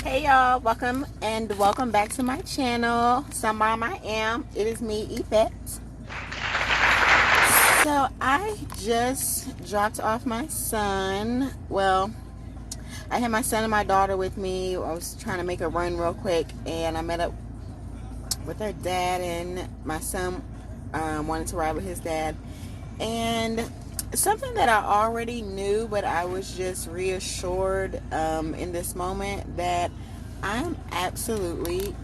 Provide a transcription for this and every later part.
Hey y'all, welcome back to my channel. Some Mom I Am. It is me, Yvette. So I just dropped off my son. Well, I had my son and my daughter with me. I was trying to make a run real quick, and I met up with their dad, and my son wanted to ride with his dad. And something that I already knew, but I was just reassured in this moment that I'm absolutely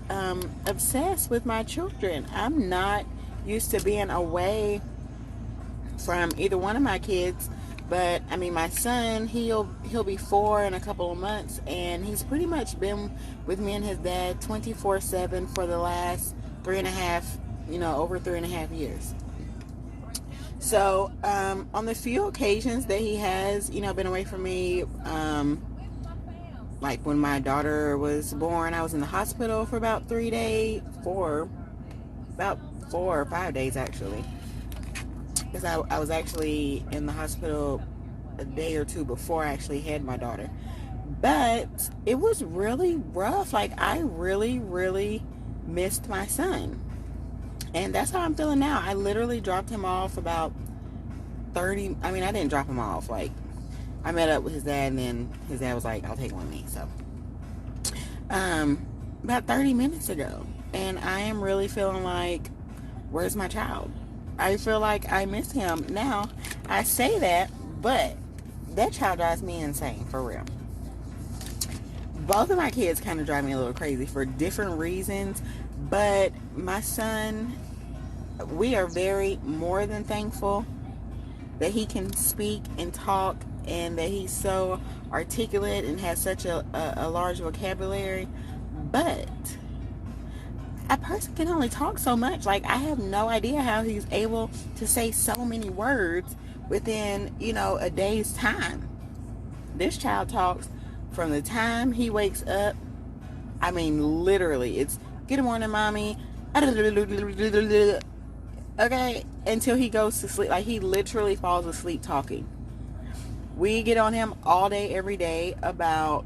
obsessed with my children. I'm not used to being away from either one of my kids, but I mean, my son, he'll be 4 in a couple of months, and he's pretty much been with me and his dad 24/7 for the last over 3.5 years. So, on the few occasions that he has, been away from me, like when my daughter was born, I was in the hospital for about 3 days, about 4 or 5 days actually, because I was actually in the hospital a day or two before I actually had my daughter. But it was really rough. Like, I really, really missed my son. And that's how I'm feeling now. I literally dropped him off about I didn't drop him off. Like, I met up with his dad, and then his dad was like, I'll take him with me. So, about 30 minutes ago. And I am really feeling like, where's my child? I feel like I miss him. Now, I say that, but that child drives me insane, for real. Both of my kids kind of drive me a little crazy for different reasons, but my son, we are very more than thankful that he can speak and talk, and that he's so articulate and has such a large vocabulary. But a person can only talk so much. Like, I have no idea how he's able to say so many words within, a day's time. This child talks from the time he wakes up. I mean, literally, it's good morning, mommy. Okay, until he goes to sleep. Like, he literally falls asleep talking. We get on him all day, every day about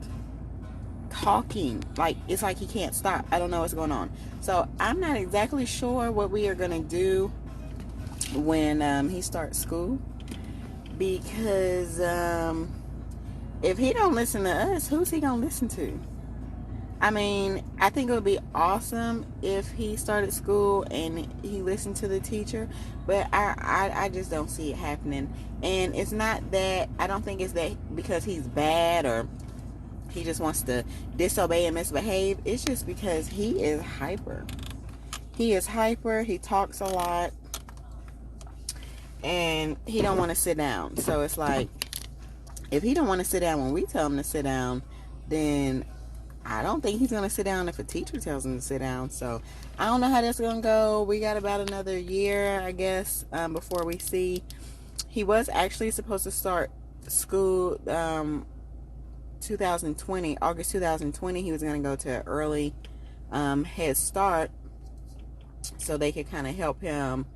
talking. Like, it's like he can't stop. I don't know what's going on. So I'm not exactly sure what we are going to do when he starts school, because if he don't listen to us, who's he going to listen to? I mean, I think it would be awesome if he started school and he listened to the teacher, but I just don't see it happening. And it's not that, I don't think it's that because he's bad or he just wants to disobey and misbehave. It's just because he is hyper. He is hyper. He talks a lot, and he don't want to sit down. So it's like, if he don't want to sit down when we tell him to sit down, then I don't think he's going to sit down if a teacher tells him to sit down. So I don't know how that's going to go. We got about another year, I guess, before we see. He was actually supposed to start school 2020, August 2020. He was going to go to early Head Start so they could kind of help him.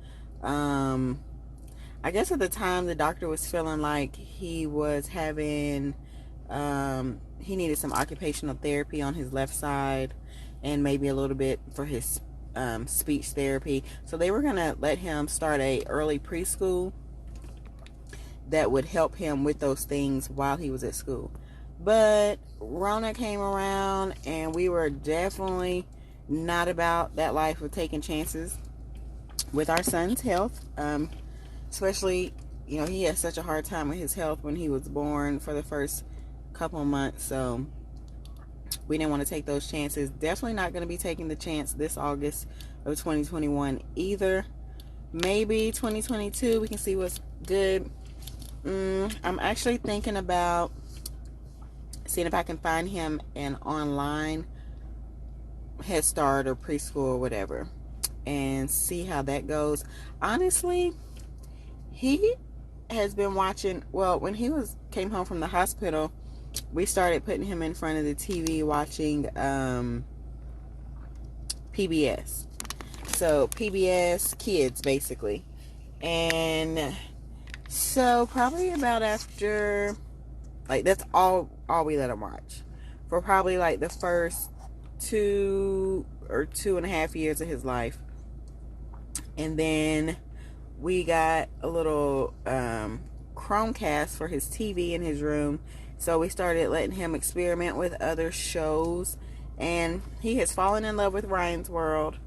I guess at the time the doctor was feeling like he was having, he needed some occupational therapy on his left side and maybe a little bit for his speech therapy. So they were going to let him start a early preschool that would help him with those things while he was at school. But Rona came around, and we were definitely not about that life of taking chances with our son's health. Especially, he had such a hard time with his health when he was born for the first couple of months. So we didn't want to take those chances. Definitely not going to be taking the chance this August of 2021 either. Maybe 2022, we can see what's good. I'm actually thinking about seeing if I can find him an online Head Start or preschool or whatever, and see how that goes. Honestly, he has been watching, well, when he came home from the hospital, we started putting him in front of the TV watching PBS. So PBS Kids, basically. And so probably about after, like, that's all we let him watch for probably like the first 2 or 2.5 years of his life. And then we got a little Chromecast for his TV in his room. So we started letting him experiment with other shows. And he has fallen in love with Ryan's World.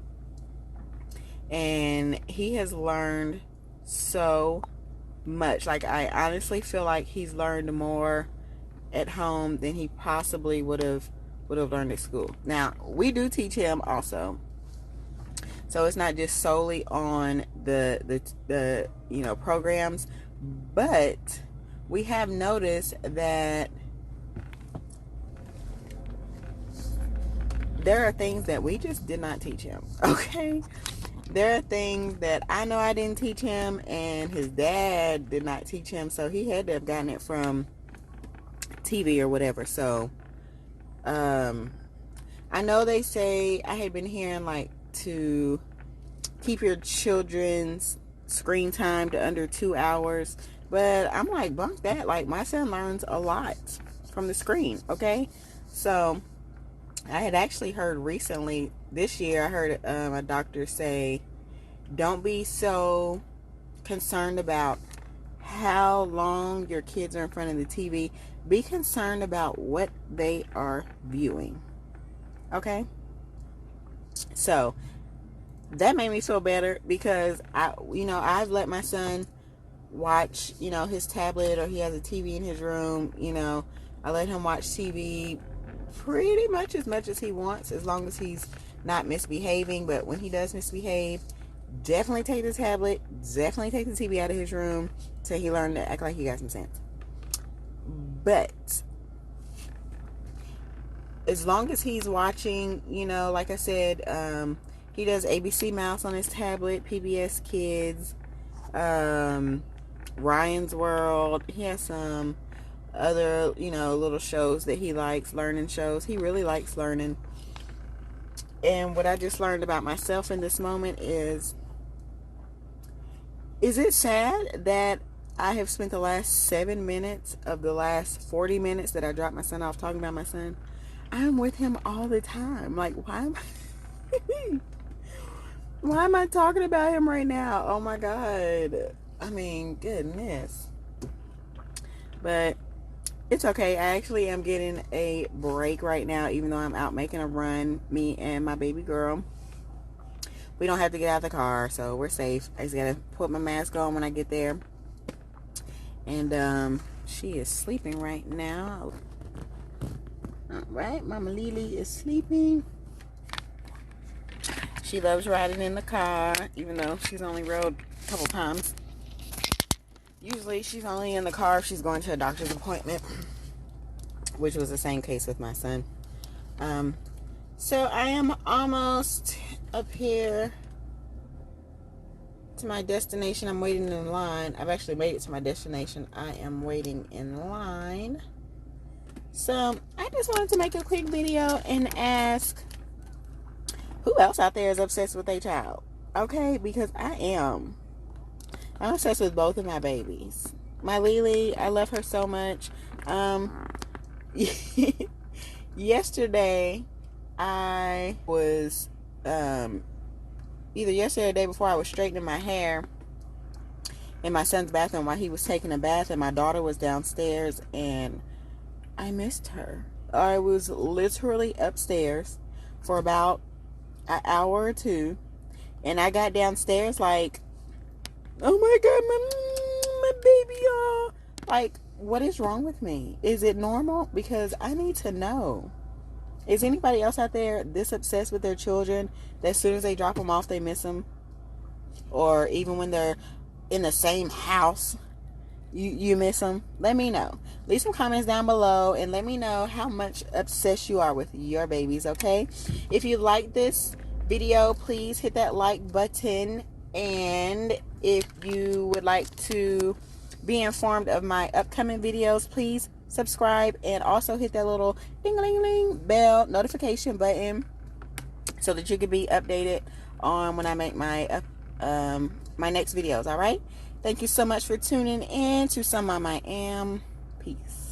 And he has learned so much. Like, I honestly feel like he's learned more at home than he possibly would have learned at school. Now, we do teach him also. So it's not just solely on the programs, but we have noticed that there are things that we just did not teach him. Okay? There are things that I know I didn't teach him, and his dad did not teach him, so he had to have gotten it from TV or whatever. So I know they say, I had been hearing like to keep your children's screen time to under 2 hours, but I'm like, bunk that. Like, my son learns a lot from the screen. Okay, so I had actually heard recently this year, I heard a doctor say, don't be so concerned about how long your kids are in front of the TV. Be concerned about what they are viewing. Okay? So that made me feel better, because I've let my son watch, his tablet, or he has a TV in his room. I let him watch TV pretty much as he wants, as long as he's not misbehaving. But when he does misbehave, definitely take the tablet, definitely take the TV out of his room till he learned to act like he got some sense. But as long as he's watching, like I said, he does ABC Mouse on his tablet, PBS Kids, Ryan's World. He has some other, little shows that he likes, learning shows. He really likes learning. And what I just learned about myself in this moment is it sad that I have spent the last 7 minutes of the last 40 minutes that I dropped my son off talking about my son? I'm with him all the time. Like, why am I talking about him right now? Oh my God. I mean, goodness. But it's okay. I actually am getting a break right now, even though I'm out making a run, me and my baby girl. We don't have to get out of the car, so we're safe. I just gotta put my mask on when I get there. And she is sleeping right now. All right, Mama Lily is sleeping. She loves riding in the car, even though she's only rode a couple times. Usually she's only in the car if she's going to a doctor's appointment, which was the same case with my son. So I am almost up here to my destination. I'm waiting in line. I've actually made it to my destination. I am waiting in line. So I just wanted to make a quick video and ask, who else out there is obsessed with their child? Okay, because I am. I'm obsessed with both of my babies. My Lily, I love her so much. Yesterday, I was, either yesterday or the day before, I was straightening my hair in my son's bathroom while he was taking a bath, and my daughter was downstairs, and I missed her. I was literally upstairs for about an hour or two, and I got downstairs like, oh my God, my baby, y'all. Like, what is wrong with me? Is it normal? Because I need to know. Is anybody else out there this obsessed with their children that as soon as they drop them off, they miss them? Or even when they're in the same house, you miss them? Let me know. Leave some comments down below and let me know how much obsessed you are with your babies, okay? If you like this video, please hit that like button. And if you would like to be informed of my upcoming videos, please subscribe and also hit that little ding-a-ling-ling bell notification button so that you can be updated on when I make my my next videos. All right, thank you so much for tuning in to Some Mom I Am. Peace.